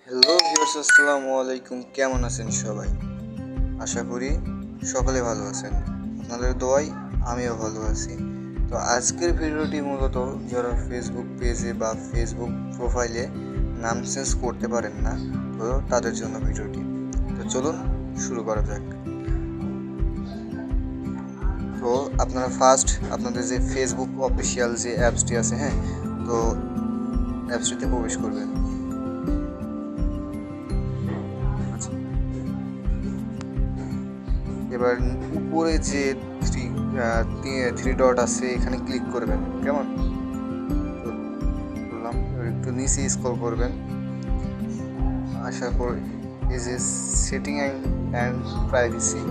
Hello viewers, আসসালামু আলাইকুম। কেমন আছেন সবাই? আশা করি সকলে ভালো আছেন। আপনাদের দোয়ায় আমিও ভালো আছি। তো আজকের ভিডিওটি মূলত যারা ফেসবুক পেজে বা ফেসবুক প্রোফাইলে নাম চেঞ্জ করতে পারেন না, তো তাদের জন্য ভিডিওটি। তো চলুন শুরু করা যাক। তো আপনারা ফার্স্ট আপনাদের যে ফেসবুক অফিসিয়াল যে অ্যাপসটি আছে, হ্যাঁ, তো অ্যাপসটিতে প্রবেশ করবেন। এবার উপরে যে থ্রি ডট আছে এখানে ক্লিক করবেন, কেমন বললাম। এবার একটু নিচে স্ক্রল করবেন, আসার পর এই যে সেটিং অ্যান্ড প্রাইভেসি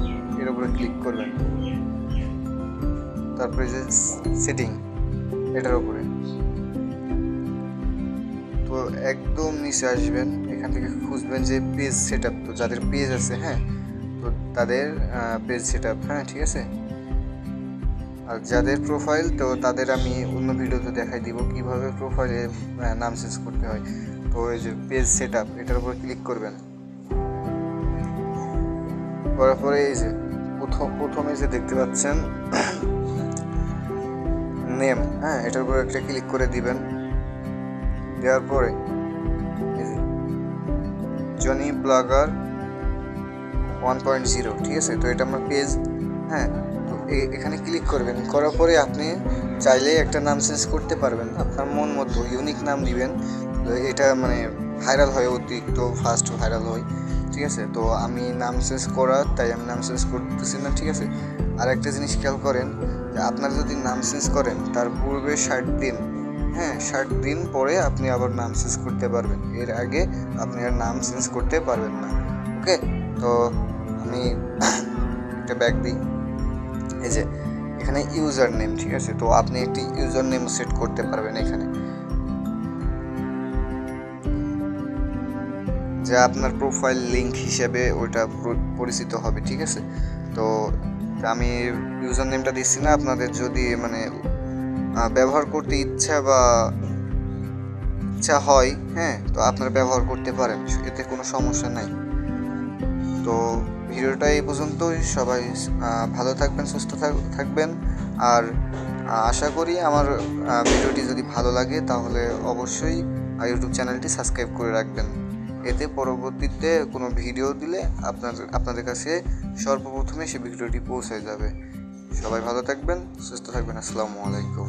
এর উপরে ক্লিক করবেন। তারপরে যে সেটিং এটার উপরে, তো একদম নিচে আসবেন, এখান থেকে খুঁজবেন যে পেজ সেট আপ। তো যাদের পেজ আছে, হ্যাঁ, তো তাদের পেজ সেট আপ, হ্যাঁ, ঠিক আছে। আর যাদের প্রোফাইল, তো তাদের আমি অন্য ভিডিওতে দেখাই দিব কিভাবে প্রোফাইলে নাম চেঞ্জ করতে হয়। তো এই যে পেজ সেট আপ এটার উপর ক্লিক করবেন। করার পরে এই যে প্রথমে যে দেখতে পাচ্ছেন নেম, হ্যাঁ, এটার উপর একটা ক্লিক করে দিবেন। দেওয়ার পরে এই যে জনি ব্লগার 1.0, ঠিক আছে। তো এটা আমার পেজ, হ্যাঁ। তো এখানে ক্লিক করবেন, করার পরে আপনি চাইলেই একটা নাম চেঞ্জ করতে পারবেন আপনার মন মতো, ইউনিক নাম দিবেন। তো এটা মানে ভাইরাল হয়, অতিরিক্ত ফাস্ট ভাইরাল হয়, ঠিক আছে। তো আমি নাম চেঞ্জ করার, তাই আমি নাম চেঞ্জ করতেছি না, ঠিক আছে। আর একটা জিনিস খেয়াল করেন যে আপনার যদি নাম চেঞ্জ করেন তার পূর্বে 60 দিন, হ্যাঁ, 60 দিন পরে আপনি আবার নাম চেঞ্জ করতে পারবেন। এর আগে আপনি আর নাম চেঞ্জ করতে পারবেন না। ওকে, তো আমি একটা ব্যাক দিই। এই যে এখানে ইউজার নেম, ঠিক আছে। তো আপনি একটি ইউজার নেম সেট করতে পারবেন এখানে, যা আপনার প্রোফাইল লিঙ্ক হিসেবে ওইটা পরিচিত হবে, ঠিক আছে। তো আমি ইউজার নেমটা দিচ্ছি না, আপনাদের যদি মানে ব্যবহার করতে ইচ্ছা হয়, হ্যাঁ, তো আপনারা ব্যবহার করতে পারেন, এতে কোনো সমস্যা নাই। তো ভিডিওটা এই পর্যন্তই। সবাই ভালো থাকবেন, সুস্থ থাকবেন। আর আশা করি আমার ভিডিওটি যদি ভালো লাগে তাহলে অবশ্যই ইউটিউব চ্যানেলটি সাবস্ক্রাইব করে রাখবেন। এতে পরবর্তীতে কোনো ভিডিও দিলে আপনাদের কাছে সর্বপ্রথমে সে ভিডিওটি পৌঁছে যাবে। সবাই ভালো থাকবেন, সুস্থ থাকবেন। আসসালামু আলাইকুম।